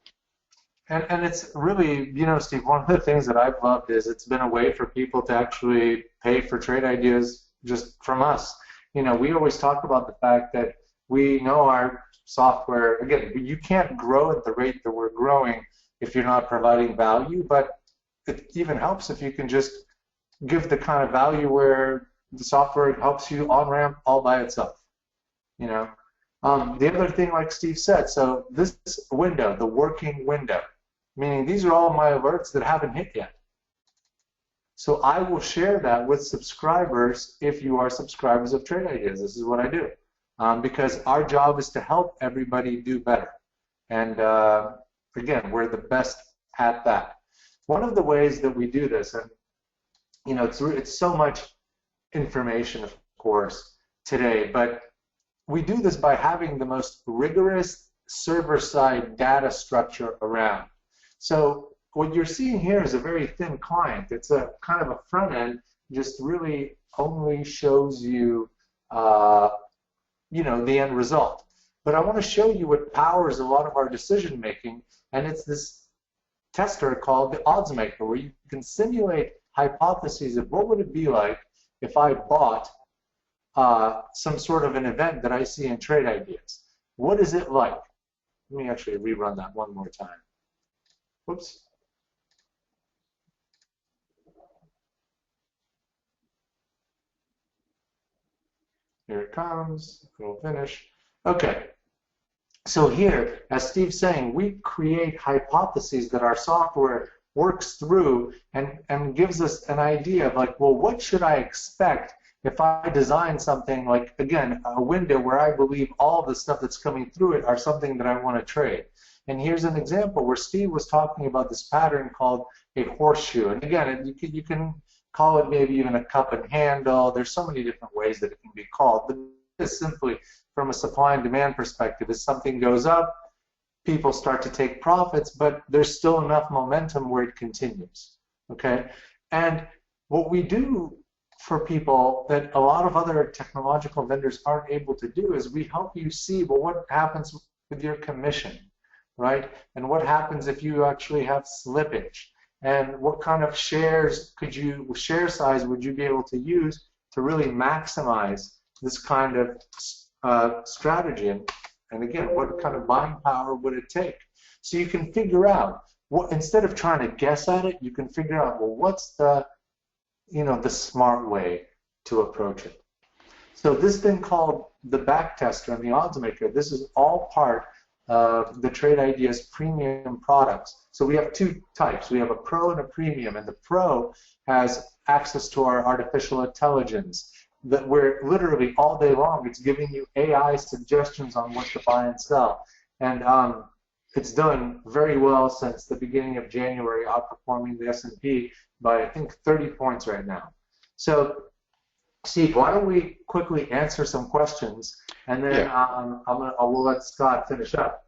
And it's really, Steve, one of the things that I've loved is it's been a way for people to actually pay for trade ideas just from us. We always talk about the fact that we know our software, again, you can't grow at the rate that we're growing if you're not providing value, but it even helps if you can just give the kind of value where the software helps you on-ramp all by itself. The other thing, like Steve said, so this window, the working window, meaning these are all my alerts that haven't hit yet. So I will share that with subscribers if you are subscribers of Trade Ideas. This is what I do. Because our job is to help everybody do better. And again, we're the best at that. One of the ways that we do this, and it's so much information, of course, today, but we do this by having the most rigorous server-side data structure around. So what you're seeing here is a very thin client. It's a kind of a front end, just really only shows you, the end result. But I want to show you what powers a lot of our decision making, and it's this tester called the Oddsmaker, where you can simulate hypotheses of what would it be like if I bought some sort of an event that I see in Trade Ideas. What is it like? Let me actually rerun that one more time. Whoops. Here it comes. It'll finish. Okay. So here, as Steve's saying, we create hypotheses that our software works through and gives us an idea of like, well, what should I expect if I design something like, again, a window where I believe all the stuff that's coming through it are something that I want to trade. And here's an example where Steve was talking about this pattern called a horseshoe. And again, you can call it maybe even a cup and handle. There's so many different ways that it can be called. But this simply, from a supply and demand perspective, as something goes up, people start to take profits, but there's still enough momentum where it continues. Okay? And what we do for people that a lot of other technological vendors aren't able to do is we help you see, well, what happens with your commission, right? And what happens if you actually have slippage? And what kind of share size would you be able to use to really maximize this kind of strategy? And again, what kind of buying power would it take? So you can figure out, instead of trying to guess at it, you can figure out, well, what's the smart way to approach it. So this thing called the backtester and the Oddsmaker, this is all part of the Trade Ideas premium products. So we have two types. We have a Pro and a Premium, and the Pro has access to our artificial intelligence that we're literally all day long, it's giving you AI suggestions on what to buy and sell. And it's done very well since the beginning of January, outperforming the S&P by, I think, 30 points right now. So, Steve, why don't we quickly answer some questions, and then we'll let Scott finish up.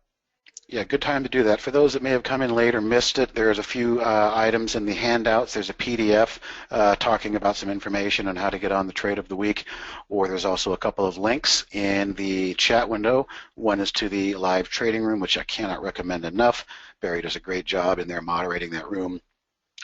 Yeah, good time to do that. For those that may have come in late or missed it, there's a few items in the handouts. There's a PDF talking about some information on how to get on the trade of the week, or there's also a couple of links in the chat window. One is to the live trading room, which I cannot recommend enough. Barry does a great job in there moderating that room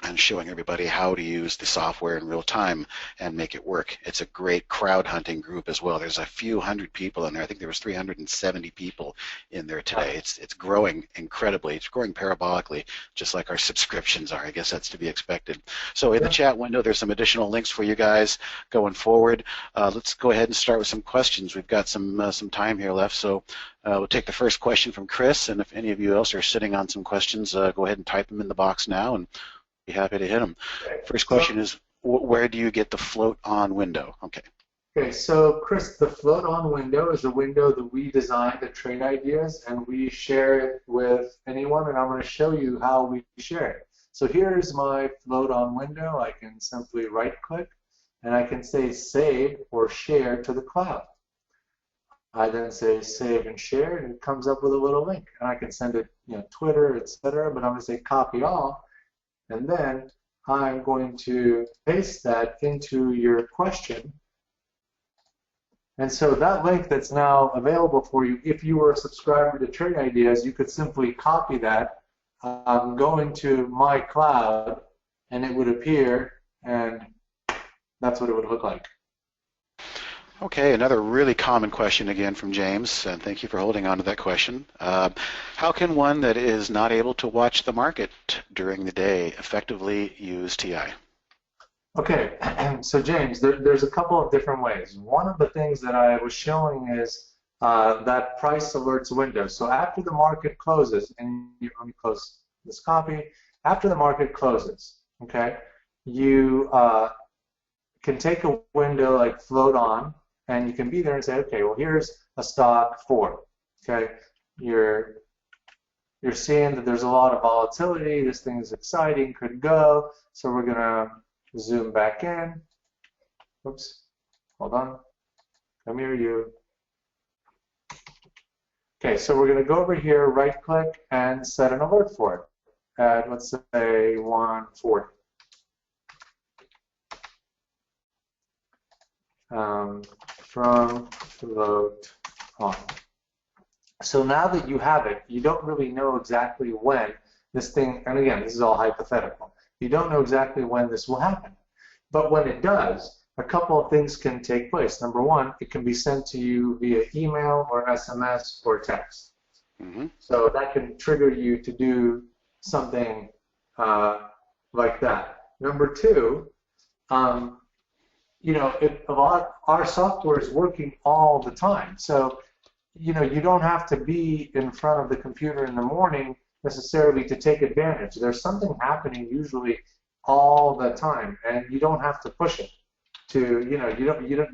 and showing everybody how to use the software in real time and make it work. It's a great crowd hunting group as well. There's a few hundred people in there. I think there was 370 people in there today. It's growing incredibly. It's growing parabolically, just like our subscriptions are. I guess that's to be expected. So in the chat window, there's some additional links for you guys going forward. Let's go ahead and start with some questions. We've got some time here left, so we'll take the first question from Chris, and if any of you else are sitting on some questions, go ahead and type them in the box now, and be happy to hit them. First question is, where do you get the float on window? Okay. Okay, so Chris, the float on window is a window that we designed at Trade Ideas, and we share it with anyone, and I'm going to show you how we share it. So here's my float on window. I can simply right click, and I can say save or share to the cloud. I then say save and share, and it comes up with a little link, and I can send it, Twitter, etc. But I'm going to say copy all. And then I'm going to paste that into your question. And so that link that's now available for you, if you were a subscriber to Trade Ideas, you could simply copy that, go into my cloud, and it would appear, and that's what it would look like. Okay, another really common question again from James, and thank you for holding on to that question. How can one that is not able to watch the market during the day effectively use TI? Okay, so James, there's a couple of different ways. One of the things that I was showing is that price alerts window. So after the market closes, and let me close this copy, after the market closes, okay, you can take a window like float on, and you can be there and say, okay, well, here's a stock for, okay, you're seeing that there's a lot of volatility, this thing is exciting, could go, so we're going to zoom back in. Oops, hold on, come here, you. Okay, so we're going to go over here, right click, and set an alert for it at, let's say, 140. From float on. So now that you have it, you don't really know exactly when this thing, and again, this is all hypothetical, you don't know exactly when this will happen. But when it does, a couple of things can take place. Number one, it can be sent to you via email or SMS or text. Mm-hmm. So that can trigger you to do something like that. Number two, our software is working all the time. So, you don't have to be in front of the computer in the morning necessarily to take advantage. There's something happening usually all the time, and you don't have to push it to,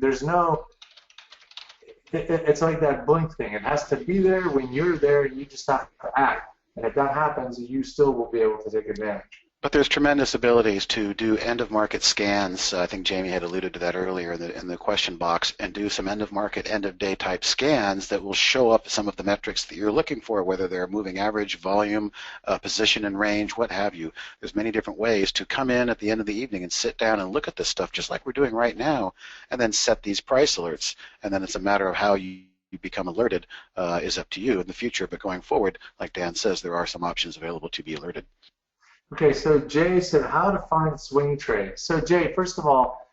there's no, it's like that blink thing. It has to be there when you're there, and you just have to act. And if that happens, you still will be able to take advantage. But there's tremendous abilities to do end-of-market scans. I think Jamie had alluded to that earlier in the question box, and do some end-of-market, end-of-day type scans that will show up some of the metrics that you're looking for, whether they're moving average, volume, position and range, what have you. There's many different ways to come in at the end of the evening and sit down and look at this stuff just like we're doing right now, and then set these price alerts. And then it's a matter of how you become alerted is up to you in the future. But going forward, like Dan says, there are some options available to be alerted. Okay, so Jay said how to find swing trades. So Jay, first of all,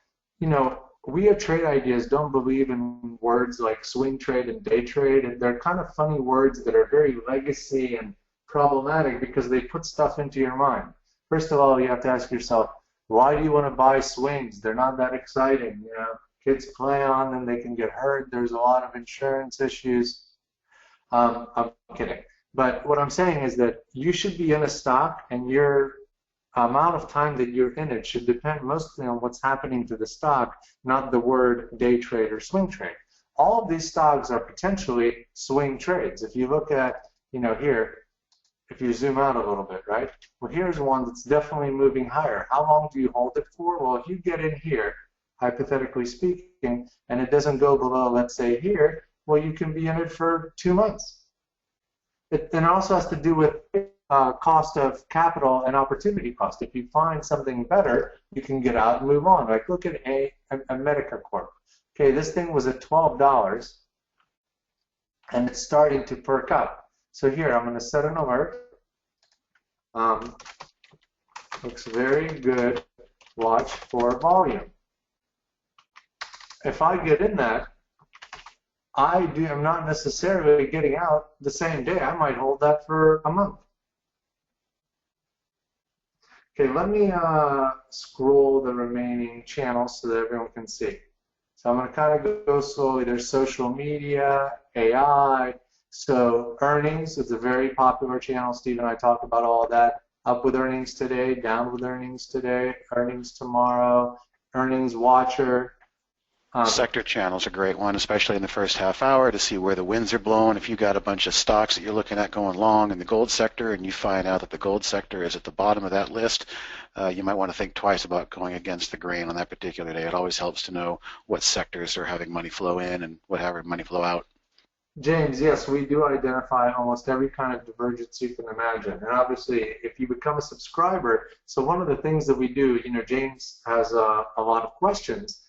we at Trade Ideas don't believe in words like swing trade and day trade, and they're kind of funny words that are very legacy and problematic because they put stuff into your mind. First of all, you have to ask yourself, why do you want to buy swings? They're not that exciting. Kids play on them, they can get hurt. There's a lot of insurance issues. I'm kidding. But what I'm saying is that you should be in a stock, and your amount of time that you're in it should depend mostly on what's happening to the stock, not the word day trade or swing trade. All of these stocks are potentially swing trades. If you look at, here, if you zoom out a little bit, right? Well, here's one that's definitely moving higher. How long do you hold it for? Well, if you get in here, hypothetically speaking, and it doesn't go below, let's say here, well, you can be in it for 2 months. And it also has to do with cost of capital and opportunity cost. If you find something better, you can get out and move on. Like look at a Medica Corp. Okay, this thing was at $12, and it's starting to perk up. So here, I'm going to set an alert. Looks very good. Watch for volume. If I get in that, I'm not necessarily getting out the same day. I might hold that for a month. Okay, let me scroll the remaining channels so that everyone can see. So I'm going to kind of go slowly. There's social media, AI. So earnings is a very popular channel. Steve and I talk about all of that. Up with earnings today, down with earnings today, earnings tomorrow, earnings watcher. Sector channel's a great one, especially in the first half hour to see where the winds are blowing. If you've got a bunch of stocks that you're looking at going long in the gold sector and you find out that the gold sector is at the bottom of that list, you might want to think twice about going against the grain on that particular day. It always helps to know what sectors are having money flow in and what having money flow out. James, yes, we do identify almost every kind of divergence you can imagine. And obviously, if you become a subscriber, so one of the things that we do, James has a lot of questions.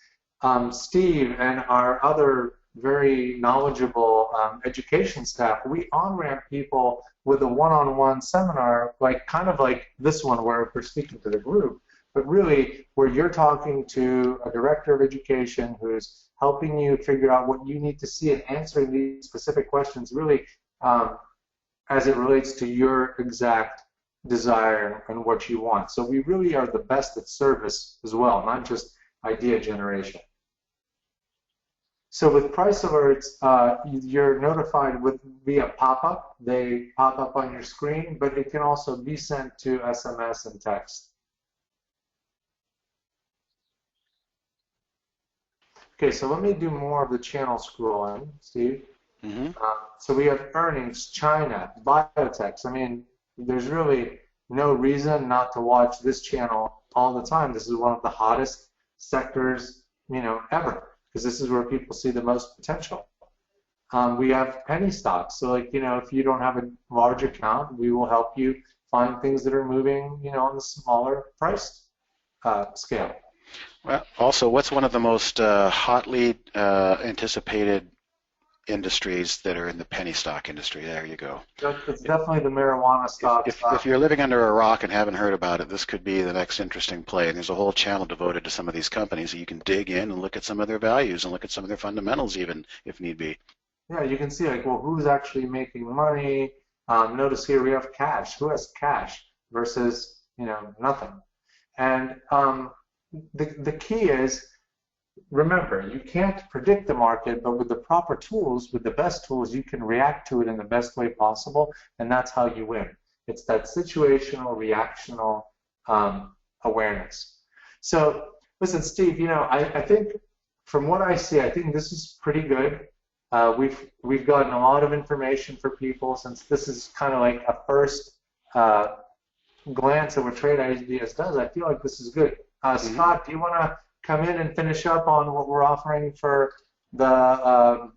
Steve and our other very knowledgeable education staff, we on-ramp people with a one-on-one seminar, kind of like this one where we're speaking to the group, but really where you're talking to a director of education who's helping you figure out what you need to see and answering these specific questions really as it relates to your exact desire and what you want. So we really are the best at service as well, not just idea generation. So with price alerts, you're notified via pop-up. They pop up on your screen, but it can also be sent to SMS and text. Okay, so let me do more of the channel scrolling, Steve. So we have earnings, China, biotechs. I mean, there's really no reason not to watch this channel all the time. This is one of the hottest sectors, ever, because this is where people see the most potential. We have penny stocks. So, if you don't have a large account, we will help you find things that are moving, on the smaller price scale. Well, also, what's one of the most hotly anticipated industries that are in the penny stock industry? There you go. It's definitely the marijuana stocks. If you're living under a rock and haven't heard about it, this could be the next interesting play. And there's a whole channel devoted to some of these companies that you can dig in and look at some of their values and look at some of their fundamentals even, if need be. Yeah, you can see, who's actually making money. Notice here we have cash. Who has cash versus, nothing. And the key is, remember, you can't predict the market, but with the proper tools, with the best tools, you can react to it in the best way possible, and that's how you win. It's that situational, reactional awareness. So, listen, Steve, I think from what I see, I think this is pretty good. We've gotten a lot of information for people, since this is kind of like a first glance at what Trade Ideas does. I feel like this is good. Scott, do you want to come in and finish up on what we're offering for the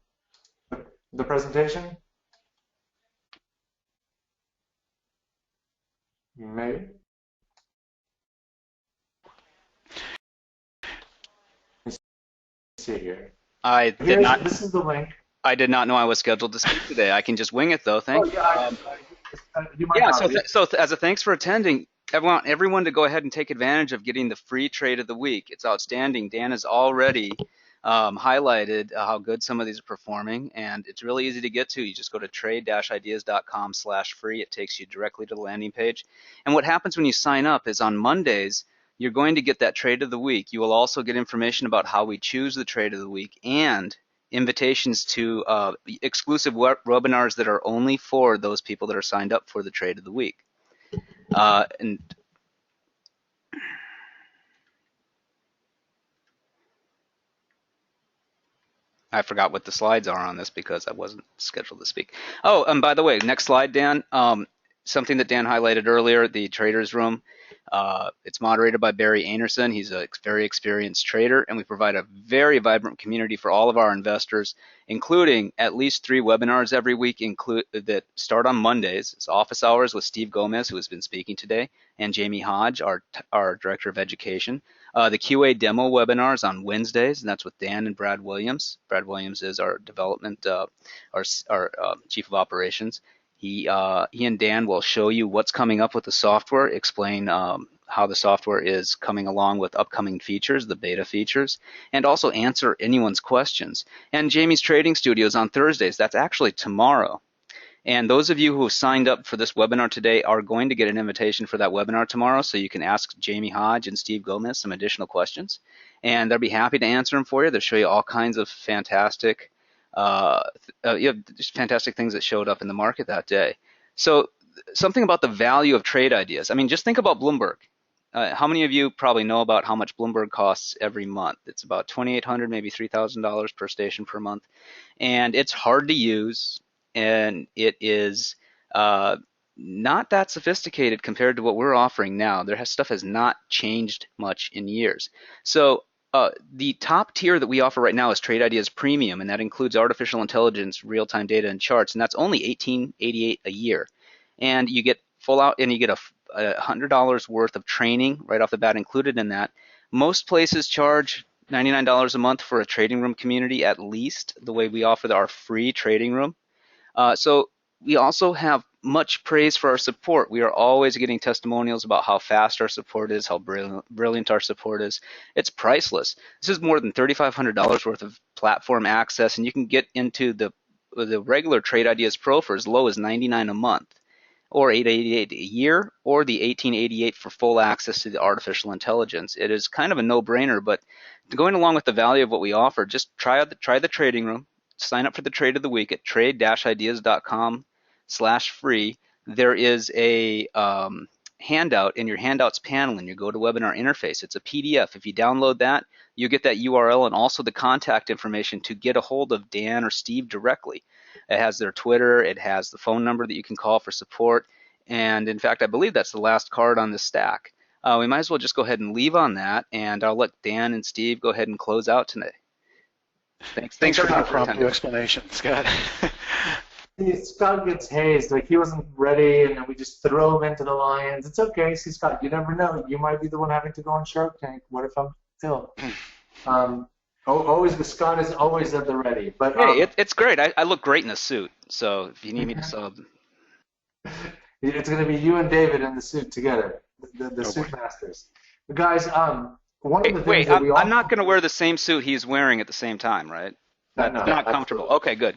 presentation? Maybe. Let's see here. This is the link. I did not know I was scheduled to speak today. I can just wing it though. Thank you. So as a thanks for attending. I want everyone to go ahead and take advantage of getting the free trade of the week. It's outstanding. Dan has already highlighted how good some of these are performing, and it's really easy to get to. You just go to trade-ideas.com/free. It takes you directly to the landing page. And what happens when you sign up is on Mondays, you're going to get that trade of the week. You will also get information about how we choose the trade of the week and invitations to exclusive webinars that are only for those people that are signed up for the trade of the week. And I forgot what the slides are on this because I wasn't scheduled to speak. Oh, and by the way, next slide, Dan. Something that Dan highlighted earlier, the traders room. It's moderated by Barry Anderson. He's a very experienced trader, and we provide a very vibrant community for all of our investors, including at least 3 webinars every week that start on Mondays. It's office hours with Steve Gomez, who has been speaking today, and Jamie Hodge, our Director of Education. The QA demo webinars on Wednesdays, and that's with Dan and Brad Williams. Brad Williams is our development, our Chief of Operations. He and Dan will show you what's coming up with the software, explain how the software is coming along with upcoming features, the beta features, and also answer anyone's questions. And Jamie's Trading Studios on Thursdays, that's actually tomorrow. And those of you who signed up for this webinar today are going to get an invitation for that webinar tomorrow, so you can ask Jamie Hodge and Steve Gomez some additional questions. And they'll be happy to answer them for you. They'll show you all kinds of fantastic just fantastic things that showed up in the market that day. So something about the value of trade ideas. I mean, just think about Bloomberg. How many of you probably know about how much Bloomberg costs every month? It's about $2,800, maybe $3,000 per station per month. And it's hard to use, and it is not that sophisticated compared to what we're offering now. Stuff has not changed much in years. So the top tier that we offer right now is Trade Ideas Premium, and that includes artificial intelligence, real-time data, and charts, and that's only $18.88 a year. And you get you get $100 worth of training right off the bat included in that. Most places charge $99 a month for a trading room community at least, the way we offer our free trading room. So we also have much praise for our support. We are always getting testimonials about how fast our support is, how brilliant our support is. It's priceless. This is more than $3,500 worth of platform access, and you can get into the regular Trade Ideas Pro for as low as $99 a month, or $888 a year, or the $1888 for full access to the artificial intelligence. It is kind of a no-brainer, but going along with the value of what we offer, just try the trading room. Sign up for the trade of the week at trade-ideas.com/free. There is a handout in your handouts panel in your GoToWebinar interface. It's a PDF. If you download that, you get that URL and also the contact information to get a hold of Dan or Steve directly. It has their Twitter. It has the phone number that you can call for support. And in fact, I believe that's the last card on this stack. We might as well just go ahead and leave on that, and I'll let Dan and Steve go ahead and close out today. Thanks for the impromptu explanation, Scott. Scott gets hazed, like he wasn't ready, and then we just throw him into the lions. It's okay, see, Scott, you never know. You might be the one having to go on Shark Tank. What if I'm ill? Scott is always at the ready. But hey, it's great. I look great in a suit, so if you need me to sub. It's going to be you and David in the suit together, the suit masters. But guys, one of the things I'm not going to wear the same suit he's wearing at the same time, right? That's not comfortable. Okay, good.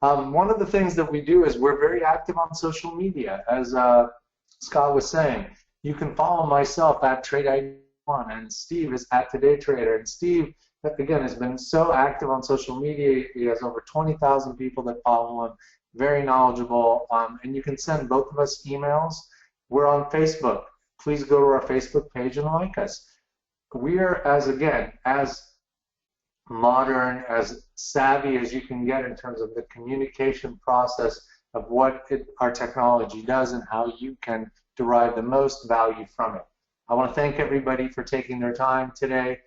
One of the things that we do is we're very active on social media, as Scott was saying. You can follow myself at TradeID1, and Steve is at Today Trader. And Steve, again, has been so active on social media. He has over 20,000 people that follow him, very knowledgeable. And you can send both of us emails. We're on Facebook. Please go to our Facebook page and like us. We are, as modern, as savvy as you can get in terms of the communication process of what our technology does and how you can derive the most value from it. I want to thank everybody for taking their time today.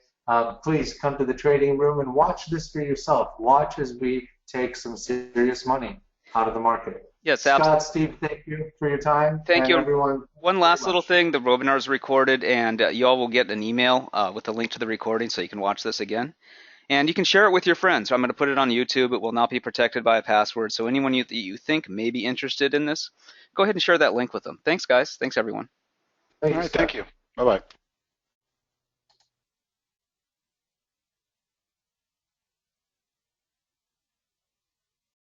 Please come to the trading room and watch this for yourself. Watch as we take some serious money out of the market. Yes, Scott, Steve, thank you for your time. Thank you, everyone. One last little thing: the webinar is recorded, and you all will get an email with a link to the recording, so you can watch this again. And you can share it with your friends. I'm going to put it on YouTube. It will not be protected by a password. So anyone you think may be interested in this, go ahead and share that link with them. Thanks, guys. Thanks, everyone. All right, thank you. Bye-bye.